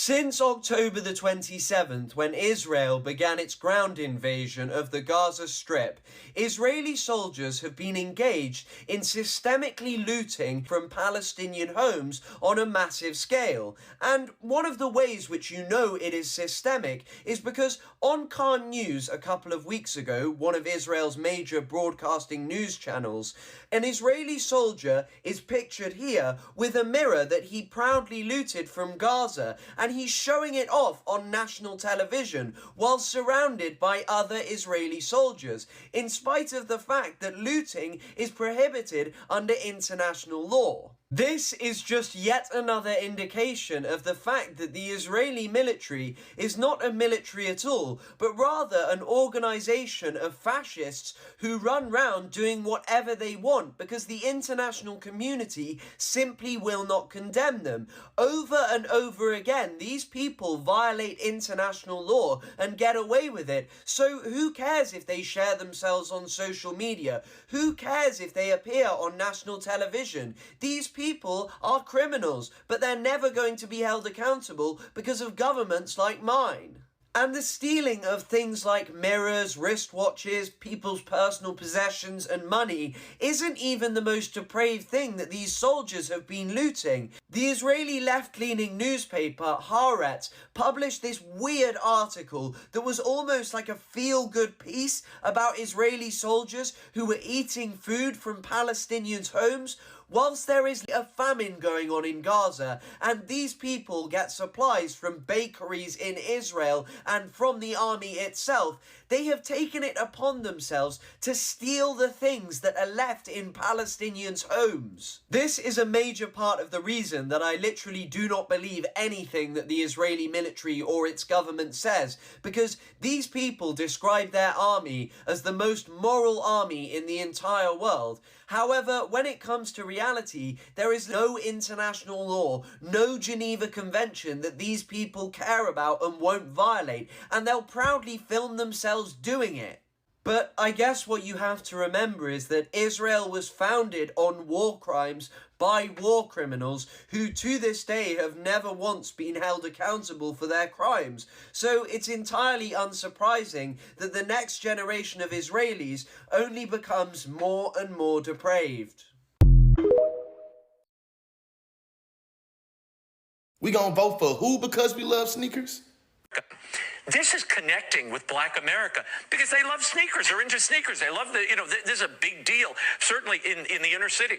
Since October the 27th, when Israel began its ground invasion of the Gaza Strip, Israeli soldiers have been engaged in systemically looting from Palestinian homes on a massive scale. And one of the ways which you know it is systemic is because on Khan News a couple of weeks ago, one of Israel's major broadcasting news channels, an Israeli soldier is pictured here with a mirror that he proudly looted from Gaza, and he's showing it off on national television while surrounded by other Israeli soldiers, in spite of the fact that looting is prohibited under international law. This is just yet another indication of the fact that the Israeli military is not a military at all, but rather an organization of fascists who run round doing whatever they want because the international community simply will not condemn them. Over and over again, these people violate international law and get away with it. So who cares if they share themselves on social media? Who cares if they appear on national television? These people are criminals, but they're never going to be held accountable because of governments like mine. And the stealing of things like mirrors, wristwatches, people's personal possessions and money isn't even the most depraved thing that these soldiers have been looting. The Israeli left-leaning newspaper Haaretz published this weird article that was almost like a feel-good piece about Israeli soldiers who were eating food from Palestinians' homes whilst there is a famine going on in Gaza, and these people get supplies from bakeries in Israel and from the army itself. They have taken it upon themselves to steal the things that are left in Palestinians' homes. This is a major part of the reason that I literally do not believe anything that the Israeli military or its government says, because these people describe their army as the most moral army in the entire world. However, when it comes to reality, there is no international law, no Geneva Convention that these people care about and won't violate, and they'll proudly film themselves doing it. But I guess what you have to remember is that Israel was founded on war crimes by war criminals who to this day have never once been held accountable for their crimes. So it's entirely unsurprising that the next generation of Israelis only becomes more and more depraved. We gonna vote for who because we love sneakers? This is connecting with Black America because they love sneakers. They're into sneakers. They love this is a big deal, certainly in the inner city.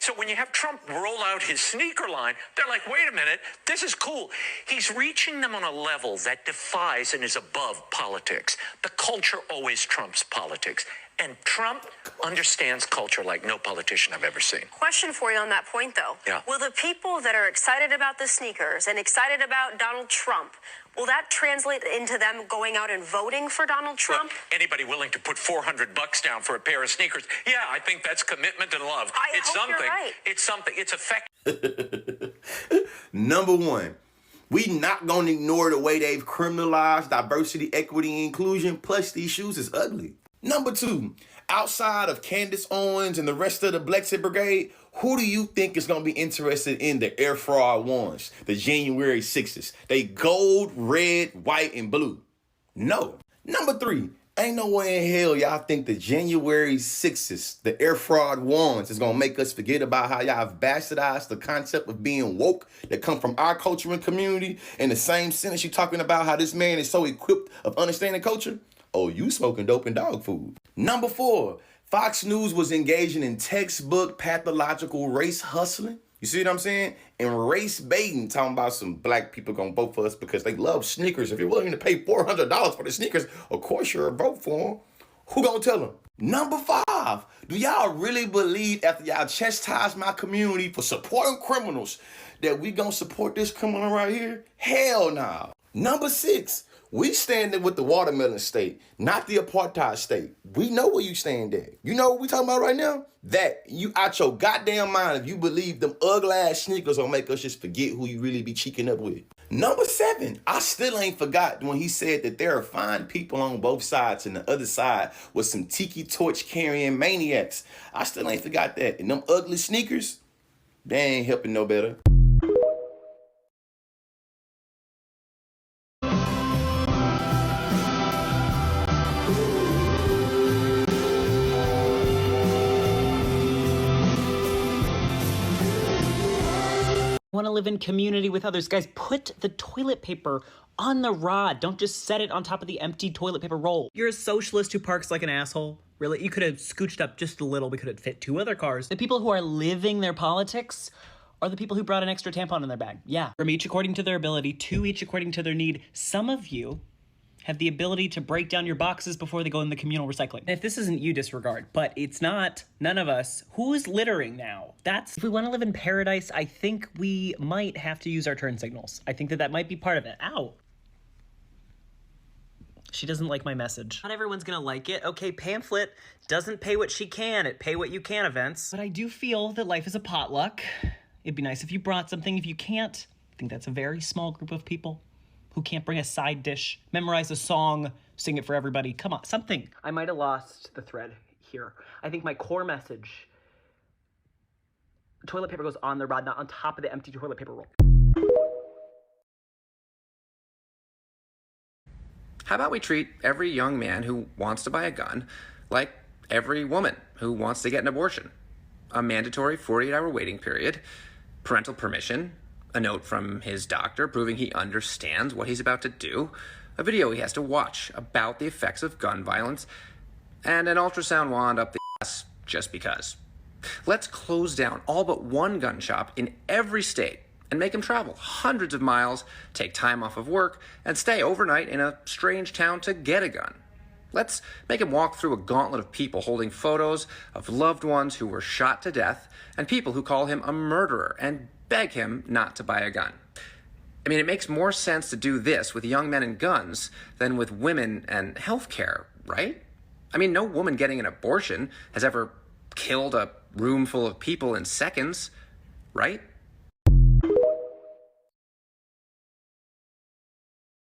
So when you have Trump roll out his sneaker line, they're like, wait a minute, this is cool. He's reaching them on a level that defies and is above politics. The culture always trumps politics. And Trump understands culture like no politician I've ever seen. Question for you on that point, though. Yeah. Will the people that are excited about the sneakers and excited about Donald Trump, will that translate into them going out and voting for Donald Trump? Well, anybody willing to put $400 down for a pair of sneakers? Yeah, I think that's commitment and love. It's hope something. You're right. It's something. It's effective. Number one, we not gonna ignore the way they've criminalized diversity, equity, and inclusion. Plus, these shoes is ugly. Number two, outside of Candace Owens and the rest of the Blexit Brigade, who do you think is going to be interested in the Air Fraud ones, the January 6s? They gold, red, white, and blue. No. Number three, ain't no way in hell y'all think the January 6s, the Air Fraud ones, is going to make us forget about how y'all have bastardized the concept of being woke that come from our culture and community. In the same sentence you talking about how this man is so equipped of understanding culture. Oh, you smoking dope and dog food. Number four, Fox News was engaging in textbook pathological race hustling. You see what I'm saying? And race baiting, talking about some black people gonna vote for us because they love sneakers. If you're willing to pay $400 for the sneakers, of course you're a vote for them. Who gonna tell them? Number five, do y'all really believe after y'all chastise my community for supporting criminals that we gonna support this criminal right here? Hell no. Number six, we standing with the watermelon state, not the apartheid state. We know where you stand at. You know what we talking about right now? That you out your goddamn mind if you believe them ugly ass sneakers will make us just forget who you really be cheeking up with. Number seven, I still ain't forgot when he said that there are fine people on both sides and the other side was some tiki torch carrying maniacs. I still ain't forgot that. And them ugly sneakers, they ain't helping no better. want to live in community with others. Guys, put the toilet paper on the rod. Don't just set it on top of the empty toilet paper roll. You're a socialist who parks like an asshole. Really? You could have scooched up just a little. We could have fit 2 other cars. The people who are living their politics are the people who brought an extra tampon in their bag. Yeah. From each according to their ability, 2 each according to their need. Some of you have the ability to break down your boxes before they go in the communal recycling. And if this isn't you, disregard. But it's not. None of us. Who's littering now? If we want to live in paradise, I think we might have to use our turn signals. I think that might be part of it. Ow. She doesn't like my message. Not everyone's gonna like it. Okay, pamphlet doesn't pay what she can at pay what you can events. But I do feel that life is a potluck. It'd be nice if you brought something. If you can't, I think that's a very small group of people who can't bring a side dish, memorize a song, sing it for everybody. Come on, something. I might have lost the thread here. I think my core message, toilet paper goes on the rod, not on top of the empty toilet paper roll. How about we treat every young man who wants to buy a gun like every woman who wants to get an abortion? A mandatory 48-hour waiting period, parental permission, a note from his doctor proving he understands what he's about to do, a video he has to watch about the effects of gun violence, and an ultrasound wand up the ass just because. Let's close down all but one gun shop in every state and make him travel hundreds of miles, take time off of work, and stay overnight in a strange town to get a gun. Let's make him walk through a gauntlet of people holding photos of loved ones who were shot to death and people who call him a murderer and beg him not to buy a gun. I mean, it makes more sense to do this with young men and guns than with women and healthcare, right? I mean, no woman getting an abortion has ever killed a room full of people in seconds, right?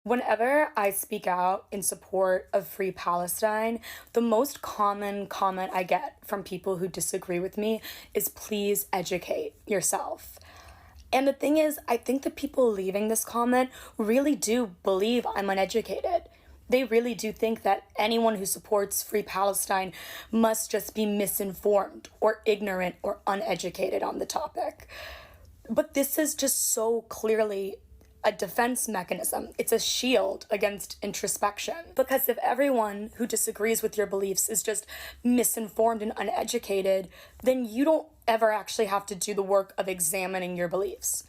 Whenever I speak out in support of Free Palestine, the most common comment I get from people who disagree with me is, please educate yourself. And the thing is, I think the people leaving this comment really do believe I'm uneducated. They really do think that anyone who supports Free Palestine must just be misinformed or ignorant or uneducated on the topic. But this is just so clearly a defense mechanism. It's a shield against introspection. Because if everyone who disagrees with your beliefs is just misinformed and uneducated, then you don't ever actually have to do the work of examining your beliefs.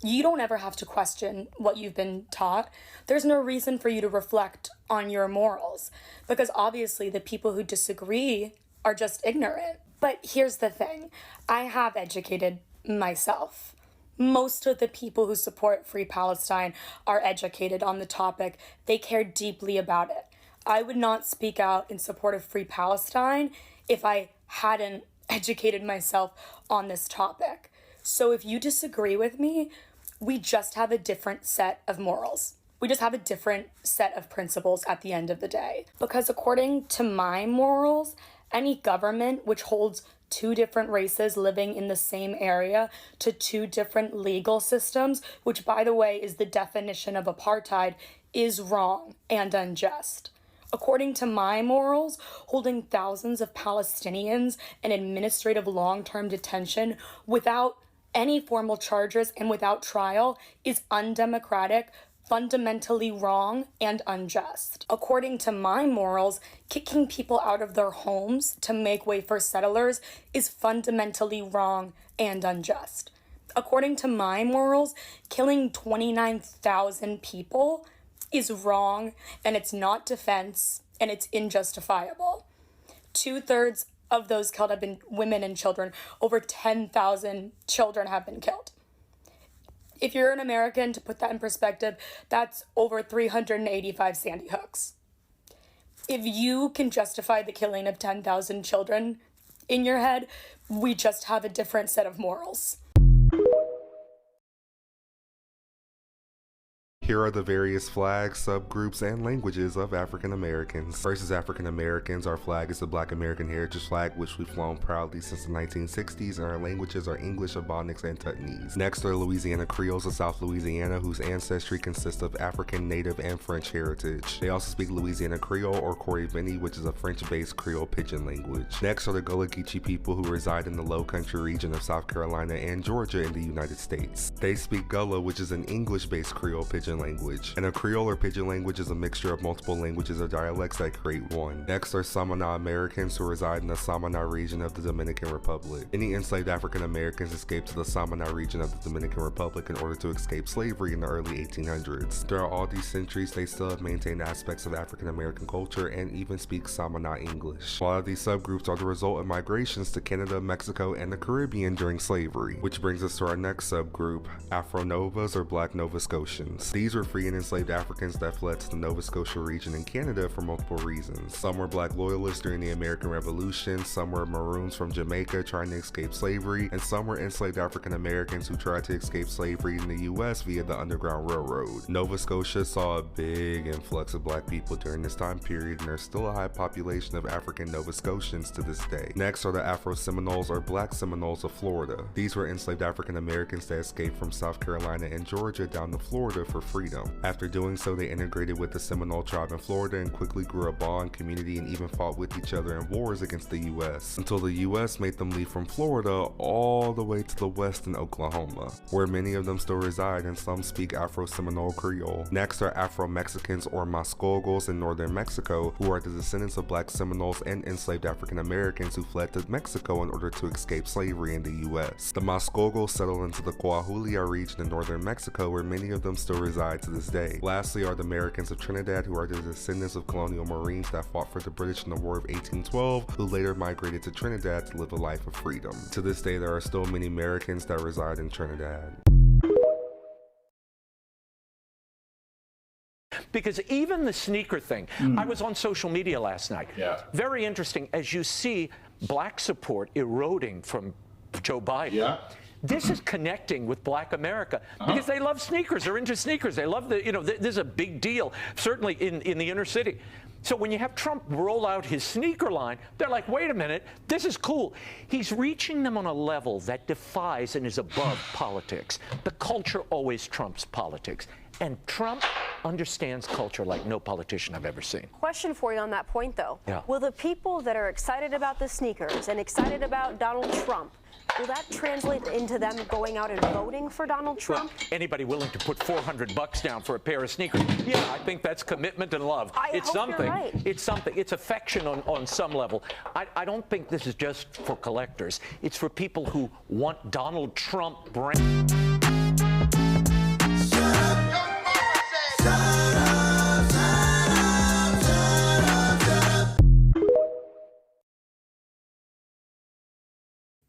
You don't ever have to question what you've been taught. There's no reason for you to reflect on your morals, because obviously the people who disagree are just ignorant. But here's the thing, I have educated myself. Most of the people who support Free Palestine are educated on the topic. They care deeply about it. I would not speak out in support of Free Palestine if I hadn't educated myself on this topic. So if you disagree with me, we just have a different set of morals. We just have a different set of principles at the end of the day. Because according to my morals, any government which holds 2 different races living in the same area to 2 different legal systems, which by the way is the definition of apartheid, is wrong and unjust. According to my morals, holding thousands of Palestinians in administrative long-term detention without any formal charges and without trial is undemocratic, fundamentally wrong, and unjust. According to my morals, kicking people out of their homes to make way for settlers is fundamentally wrong and unjust. According to my morals, killing 29,000 people is wrong, and it's not defense, and it's injustifiable. 2/3 of those killed have been women and children. Over 10,000 children have been killed. If you're an American, to put that in perspective, that's over 385 Sandy Hooks. If you can justify the killing of 10,000 children in your head, we just have a different set of morals. Here are the various flags, subgroups, and languages of African Americans. First is African Americans. Our flag is the Black American Heritage Flag, which we've flown proudly since the 1960s, and our languages are English, Ebonics, and Tutnese. Next are Louisiana Creoles of South Louisiana, whose ancestry consists of African, Native, and French heritage. They also speak Louisiana Creole or Corrivini, which is a French-based Creole pidgin language. Next are the Gullah Geechee people, who reside in the Low Country region of South Carolina and Georgia in the United States. They speak Gullah, which is an English-based Creole pidgin language. And a Creole or pidgin language is a mixture of multiple languages or dialects that create one. Next are Samana Americans, who reside in the Samana region of the Dominican Republic. Any enslaved African Americans escaped to the Samana region of the Dominican Republic in order to escape slavery in the early 1800s. Throughout all these centuries, they still have maintained aspects of African American culture and even speak Samana English. A lot of these subgroups are the result of migrations to Canada, Mexico, and the Caribbean during slavery, which brings us to our next subgroup, Afro-Novas or Black Nova Scotians. These were free and enslaved Africans that fled to the Nova Scotia region in Canada for multiple reasons. Some were Black loyalists during the American Revolution, some were Maroons from Jamaica trying to escape slavery, and some were enslaved African Americans who tried to escape slavery in the US via the Underground Railroad. Nova Scotia saw a big influx of Black people during this time period, and there's still a high population of African Nova Scotians to this day. Next are the Afro-Seminoles or Black Seminoles of Florida. These were enslaved African Americans that escaped from South Carolina and Georgia down to Florida for freedom. After doing so, they integrated with the Seminole tribe in Florida and quickly grew a bond, community, and even fought with each other in wars against the US, until the US made them leave from Florida all the way to the west in Oklahoma, where many of them still reside and some speak Afro-Seminole Creole. Next are Afro-Mexicans or Mascogos in northern Mexico, who are the descendants of Black Seminoles and enslaved African Americans who fled to Mexico in order to escape slavery in the US. The Mascogos settled into the Coahuila region in northern Mexico, where many of them still reside to this day. Lastly are the Americans of Trinidad, who are the descendants of colonial Marines that fought for the British in the War of 1812, who later migrated to Trinidad to live a life of freedom. To this day, there are still many Americans that reside in Trinidad. Because even the sneaker thing, I was on social media last night. Yeah. Very interesting, as you see Black support eroding from Joe Biden. Yeah. This is connecting with Black America because they love sneakers. They're into sneakers. They love the, this is a big deal, certainly in the inner city. So when you have Trump roll out his sneaker line, they're like, wait a minute, this is cool. He's reaching them on a level that defies and is above politics. The culture always trumps politics. And Trump understands culture like no politician I've ever seen. Question for you on that point, though. Yeah. Will the people that are excited about the sneakers and excited about Donald Trump, will that translate into them going out and voting for Donald Trump? Well, anybody willing to put $400 down for a pair of sneakers? Yeah, I think that's commitment and love. It's something. You're right. It's something. It's affection on some level. I don't think this is just for collectors. It's for people who want Donald Trump brand.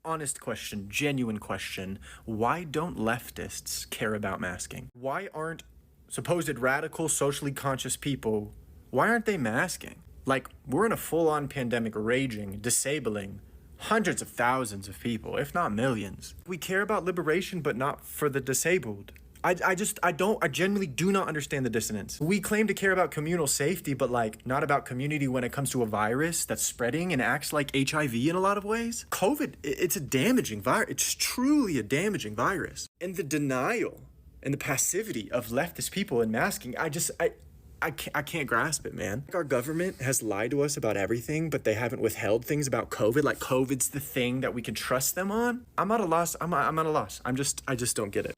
Honest question, genuine question. Why don't leftists care about masking? Why aren't supposed radical, socially conscious people, why aren't they masking? Like, we're in a full-on pandemic raging, disabling hundreds of thousands of people, if not millions. We care about liberation, but not for the disabled. I genuinely do not understand the dissonance. We claim to care about communal safety, but like not about community when it comes to a virus that's spreading and acts like HIV in a lot of ways. COVID, it's a damaging virus. It's truly a damaging virus. And the denial and the passivity of leftist people in masking, I can't grasp it, man. Our government has lied to us about everything, but they haven't withheld things about COVID. Like COVID's the thing that we can trust them on. I'm at a loss. I'm at a loss. I just don't get it.